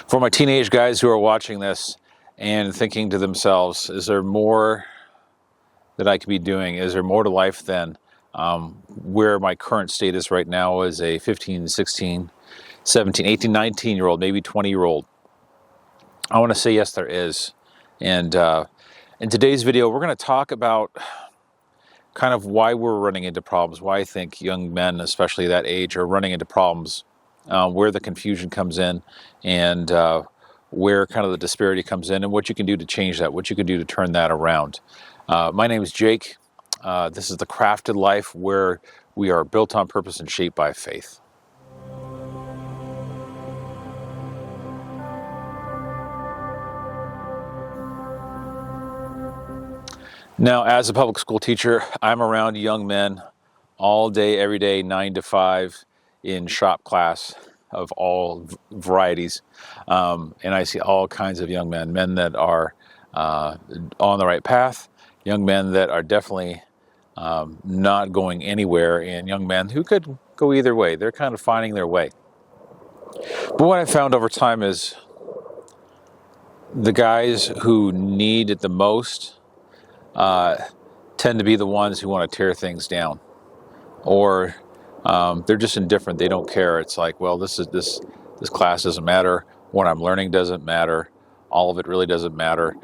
For my teenage guys who are watching this and thinking to themselves, is there more that I could be doing? Is there more to life than where my current state is right now as a 15, 16, 17, 18, 19-year-old, maybe 20-year-old? I want to say yes, there is. And in today's video, we're going to talk about kind of why we're running into problems, why I think young men, especially that age, are running into problems, where the confusion comes in, and where kind of the disparity comes in, and what you can do to change that, what you can do to turn that around. My name is Jake. This is The Crafted Life, where we are built on purpose and shaped by faith. Now, as a public school teacher, I'm around young men all day, every day, 9 to 5 in shop class of all varieties. And I see all kinds of young men, men that are on the right path, young men that are definitely not going anywhere, and young men who could go either way. They're kind of finding their way. But what I found over time is the guys who need it the most tend to be the ones who want to tear things down, or they're just indifferent. They don't care. It's like, well, this class doesn't matter. What I'm learning doesn't matter. All of it really doesn't matter.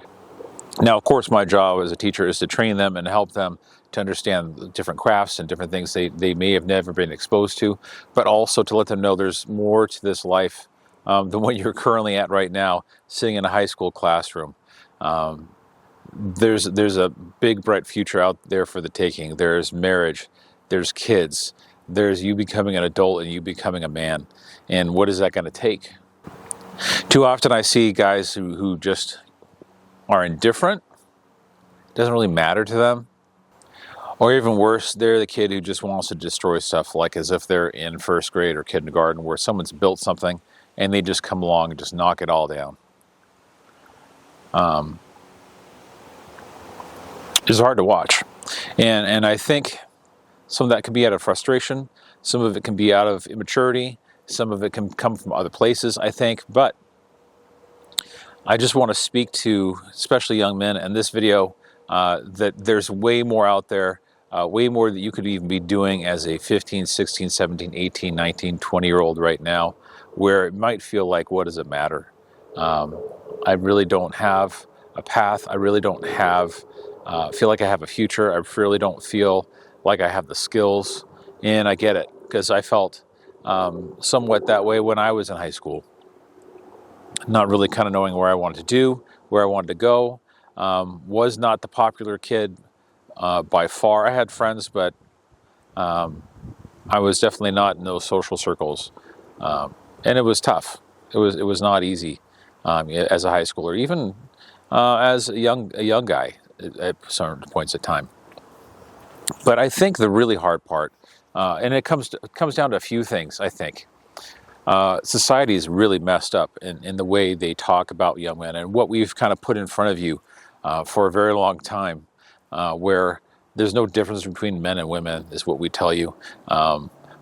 Now, of course, my job as a teacher is to train them and help them to understand different crafts and different things they may have never been exposed to, but also to let them know there's more to this life than what you're currently at right now, sitting in a high school classroom. There's a big, bright future out there for the taking. There's marriage, there's kids, there's you becoming an adult and you becoming a man. And what is that going to take? Too often I see guys who just are indifferent. It doesn't really matter to them. Or even worse, they're the kid who just wants to destroy stuff, like as if they're in first grade or kindergarten, where someone's built something and they just come along and just knock it all down. It's hard to watch. And I think some of that can be out of frustration. Some of it can be out of immaturity. Some of it can come from other places, I think. But I just want to speak to, especially young men in this video, that there's way more out there, way more that you could even be doing as a 15, 16, 17, 18, 19, 20-year-old right now, where it might feel like, what does it matter? I really don't have a path. I really don't feel like I have a future. I really don't feel like I have the skills. And I get it, because I felt somewhat that way when I was in high school. Not really kind of knowing where I wanted to do, where I wanted to go. Was not the popular kid by far. I had friends, but I was definitely not in those social circles. And it was tough. It was not easy as a high schooler, even as a young guy at certain points of time. But I think the really hard part, and it comes down to a few things, I think. Society is really messed up in the way they talk about young men, and what we've kind of put in front of you for a very long time, where there's no difference between men and women, is what we tell you.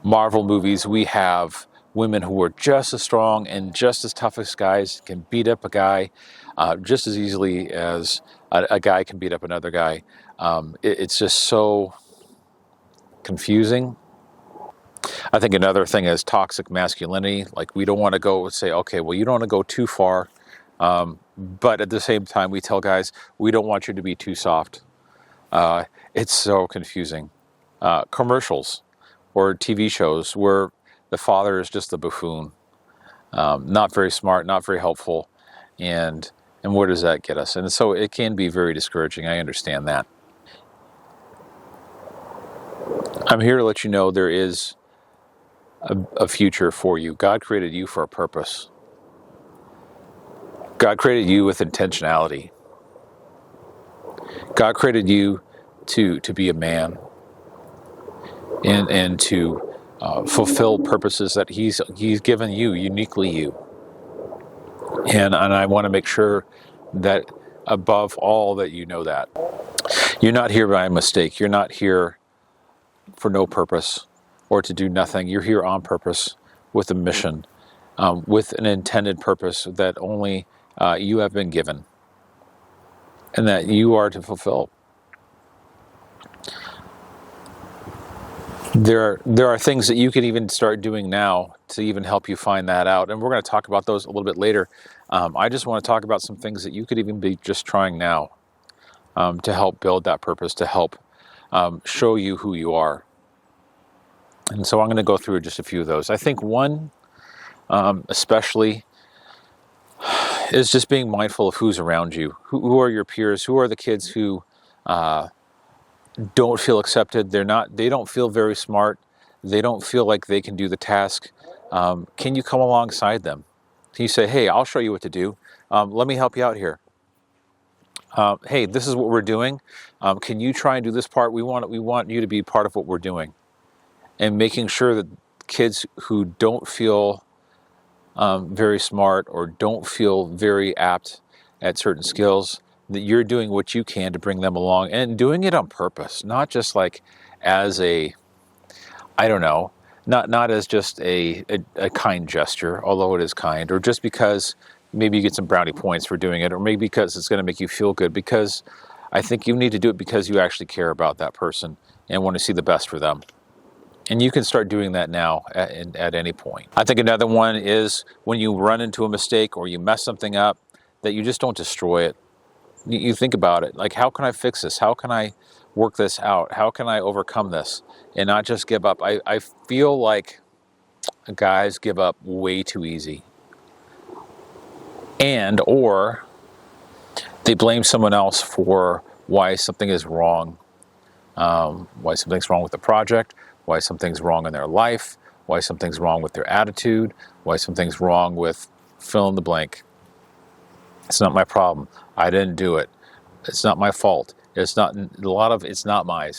Marvel movies, we have women who are just as strong and just as tough as guys, can beat up a guy just as easily as a guy can beat up another guy. It's just so confusing. I think another thing is toxic masculinity. Like, we don't want to go say, okay, well, you don't want to go too far. But at the same time, we tell guys, we don't want you to be too soft. It's so confusing. Commercials or TV shows where the father is just the buffoon. Not very smart, not very helpful. And where does that get us? And so it can be very discouraging. I understand that. I'm here to let you know there is a future for you. God created you for a purpose. God created you with intentionality. God created you to be a man and to fulfill purposes that He's given you, uniquely you. And I want to make sure that above all that you know that. You're not here by mistake. You're not here for no purpose or to do nothing. You're here on purpose with a mission. with an intended purpose that only you have been given and that you are to fulfill. There are things that you can even start doing now to even help you find that out. And we're going to talk about those a little bit later. I just want to talk about some things that you could even be just trying now to help build that purpose, to help show you who you are. And so I'm going to go through just a few of those. I think one, especially, is just being mindful of who's around you. Who are your peers? Who are the kids who don't feel accepted? They don't feel very smart. They don't feel like they can do the task. Can you come alongside them? Can you say, hey, I'll show you what to do. Let me help you out here. Hey, this is what we're doing. Can you try and do this part? We want you to be part of what we're doing. And making sure that kids who don't feel very smart or don't feel very apt at certain skills, that you're doing what you can to bring them along and doing it on purpose, not just like as a, I don't know, not as just a kind gesture, although it is kind, or just because maybe you get some brownie points for doing it, or maybe because it's going to make you feel good, because I think you need to do it because you actually care about that person and want to see the best for them. And you can start doing that now at any point. I think another one is when you run into a mistake or you mess something up, that you just don't destroy it. You think about it, like, how can I fix this? How can I work this out? How can I overcome this? And not just give up. I feel like guys give up way too easy. Or they blame someone else for why something is wrong. Why something's wrong with the project, why something's wrong in their life, why something's wrong with their attitude, why something's wrong with fill in the blank. It's not my problem. I didn't do it. It's not my fault. It's not mine.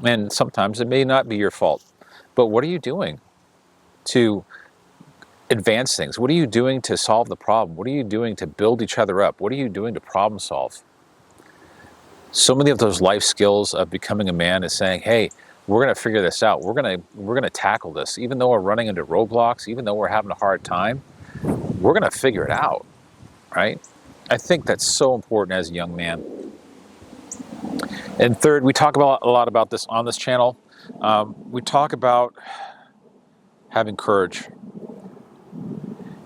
And sometimes it may not be your fault. But what are you doing to advance things? What are you doing to solve the problem? What are you doing to build each other up? What are you doing to problem solve? So many of those life skills of becoming a man is saying, hey, we're going to figure this out. We're going to tackle this. Even though we're running into roadblocks, even though we're having a hard time, we're going to figure it out, right? I think that's so important as a young man. And third, we talk about a lot about this on this channel. We talk about having courage.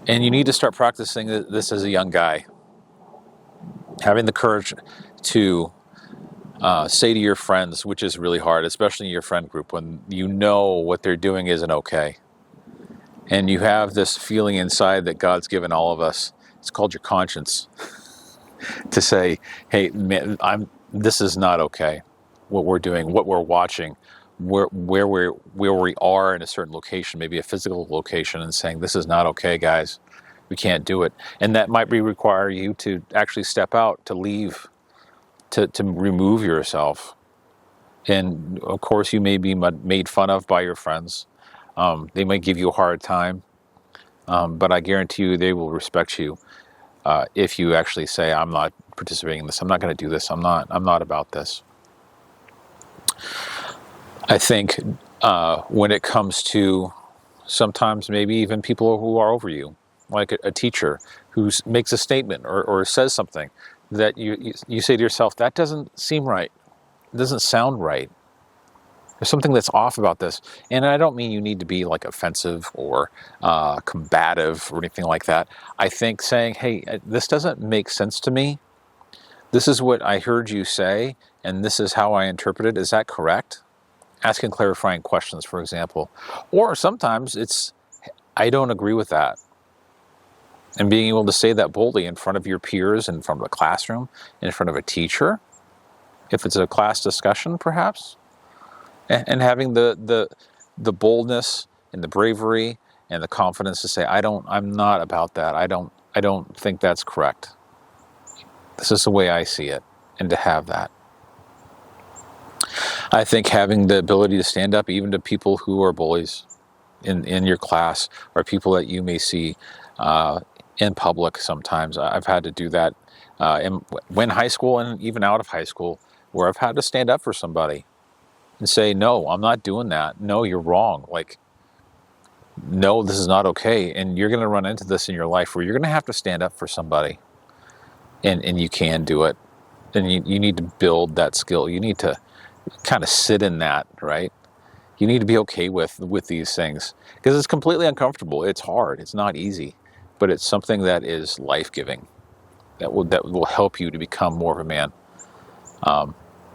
And you need to start practicing this as a young guy. Having the courage to say to your friends, which is really hard, especially in your friend group, when you know what they're doing isn't okay. And you have this feeling inside that God's given all of us. It's called your conscience. To say, hey, man, this is not okay. What we're doing, what we're watching, where we are in a certain location, maybe a physical location, and saying, this is not okay, guys. We can't do it. And that might require you to actually step out, to leave, to remove yourself. And of course, you may be made fun of by your friends. They might give you a hard time, but I guarantee you they will respect you if you actually say, I'm not participating in this. I'm not going to do this. I'm not about this. I think when it comes to sometimes maybe even people who are over you, like a teacher who makes a statement or says something that you say to yourself, that doesn't seem right. It doesn't sound right. There's something that's off about this. And I don't mean you need to be like offensive or combative or anything like that. I think saying, hey, this doesn't make sense to me. This is what I heard you say, and this is how I interpret it. Is that correct? Asking clarifying questions, for example. Or sometimes it's, I don't agree with that. And being able to say that boldly in front of your peers, in front of a classroom, in front of a teacher, if it's a class discussion, perhaps. And having the boldness and the bravery and the confidence to say, I'm not about that. I don't think that's correct. This is the way I see it, and to have that. I think having the ability to stand up even to people who are bullies in your class, or people that you may see in public sometimes. I've had to do that when high school and even out of high school, where I've had to stand up for somebody and say, no, I'm not doing that. No, you're wrong. Like, no, this is not okay. And you're going to run into this in your life where you're going to have to stand up for somebody, and you can do it. And you need to build that skill. You need to kind of sit in that, right? You need to be okay with these things, because it's completely uncomfortable. It's hard. It's not easy, but it's something that is life-giving, that will help you to become more of a man,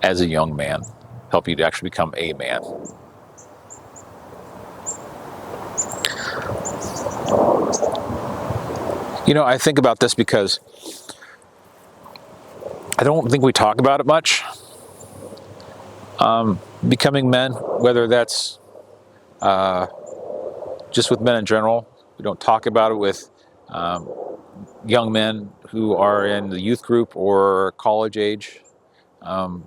as a young man, help you to actually become a man. I think about this because I don't think we talk about it much. Becoming men, whether that's just with men in general. We don't talk about it with young men who are in the youth group or college age.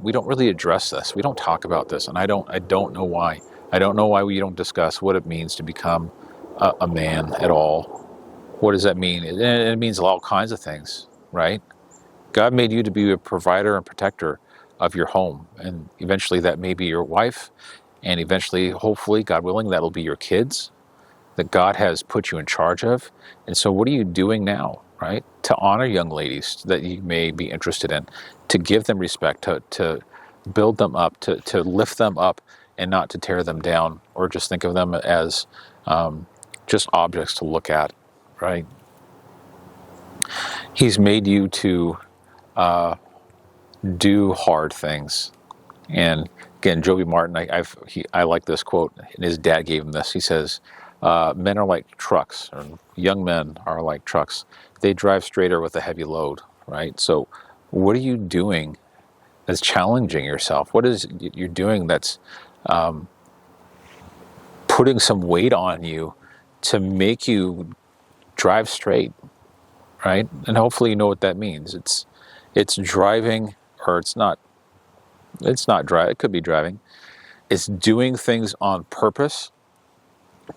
We don't really address this. We don't talk about this, and I don't know why. I don't know why we don't discuss what it means to become a man at all. What does that mean? It means all kinds of things, right? God made you to be a provider and protector of your home, and eventually that may be your wife, and eventually, hopefully, God willing, that'll be your kids that God has put you in charge of. And so what are you doing now, right? To honor young ladies that you may be interested in, to give them respect, to build them up, to lift them up, and not to tear them down or just think of them as just objects to look at, right? He's made you to do hard things. And again, Joby Martin, I like this quote, and his dad gave him this. He says, men are like trucks, or young men are like trucks. They drive straighter with a heavy load, right? So what are you doing that's challenging yourself? What is you're doing that's putting some weight on you to make you drive straight, right? And hopefully you know what that means. It's driving, or it's not drive. It could be driving. It's doing things on purpose,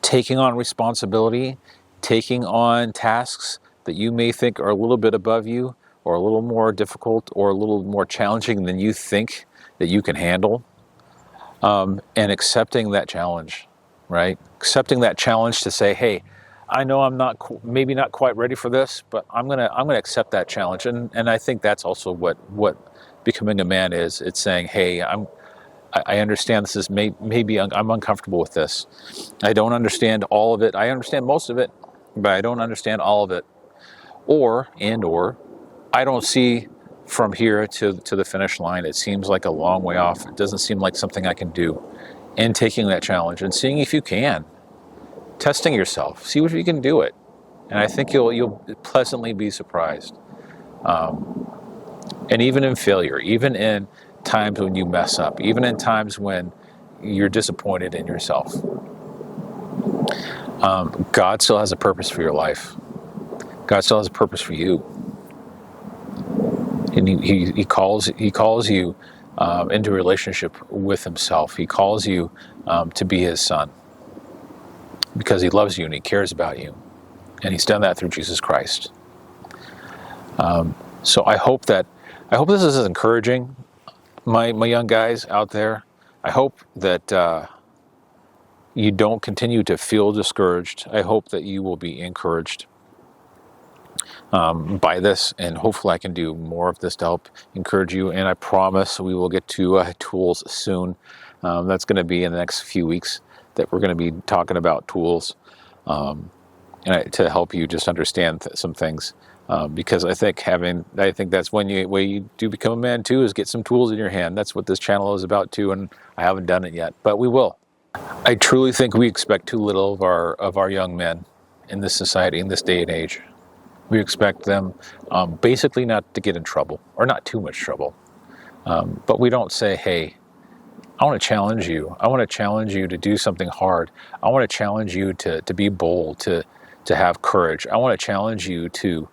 taking on responsibility, taking on tasks that you may think are a little bit above you, or a little more difficult, or a little more challenging than you think that you can handle, and accepting that challenge, right? Accepting that challenge to say, hey, I know I'm maybe not quite ready for this, but I'm gonna accept that challenge. And I think that's also what becoming a man is. It's saying, hey, I understand this is maybe I'm uncomfortable with this. I don't understand all of it. I understand most of it, but I don't understand all of it. Or I don't see from here to the finish line. It seems like a long way off. It doesn't seem like something I can do. And taking that challenge and seeing if you can. Testing yourself. See if you can do it. And I think you'll pleasantly be surprised. And even in failure, even in times when you mess up, even in times when you're disappointed in yourself, God still has a purpose for your life. God still has a purpose for you, and He calls you into a relationship with Himself. He calls you to be His son, because He loves you and He cares about you, and He's done that through Jesus Christ. So I hope this is encouraging, my young guys out there. I hope that you don't continue to feel discouraged. I hope that you will be encouraged by this, and hopefully I can do more of this to help encourage you. And I promise we will get to tools soon. That's going to be in the next few weeks that we're going to be talking about tools, to help you just understand some things. Because I think that's when you do become a man too, is get some tools in your hand. That's what this channel is about too, and I haven't done it yet, but we will. I truly think we expect too little of our young men in this society, in this day and age. We expect them basically not to get in trouble, or not too much trouble. But we don't say, hey, I want to challenge you. I want to challenge you to do something hard. I want to challenge you to be bold, to have courage. I want to challenge you to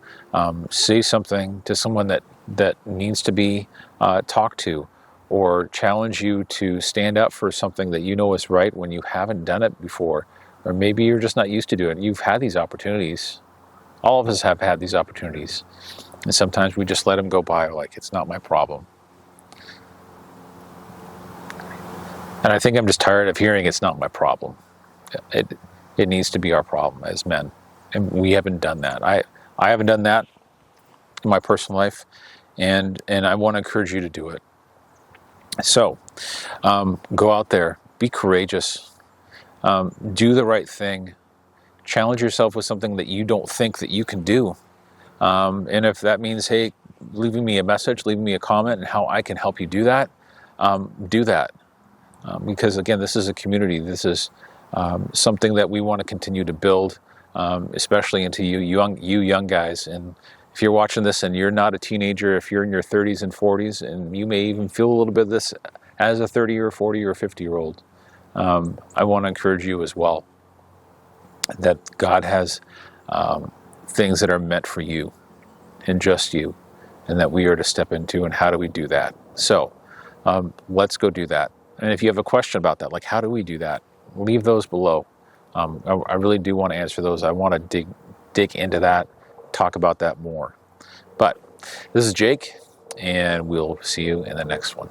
say something to someone that needs to be talked to, or challenge you to stand up for something that you know is right when you haven't done it before, or maybe you're just not used to doing it. You've had these opportunities. All of us have had these opportunities, and sometimes we just let them go by like it's not my problem. And I think I'm just tired of hearing it's not my problem. It needs to be our problem as men. And we haven't done that. I haven't done that in my personal life, and I want to encourage you to do it. So go out there, be courageous, do the right thing, challenge yourself with something that you don't think that you can do. And if that means, hey, leaving me a message, leaving me a comment, and how I can help you do that, do that. Because again, this is a community. This is something that we want to continue to build, especially into you young guys. And if you're watching this and you're not a teenager, if you're in your 30s and 40s, and you may even feel a little bit of this as a 30 or 40 or 50-year-old, I want to encourage you as well that God has things that are meant for you and just you, and that we are to step into. And how do we do that? So let's go do that. And if you have a question about that, like how do we do that, leave those below. I really do want to answer those. I want to dig into that, talk about that more. But this is Jake, and we'll see you in the next one.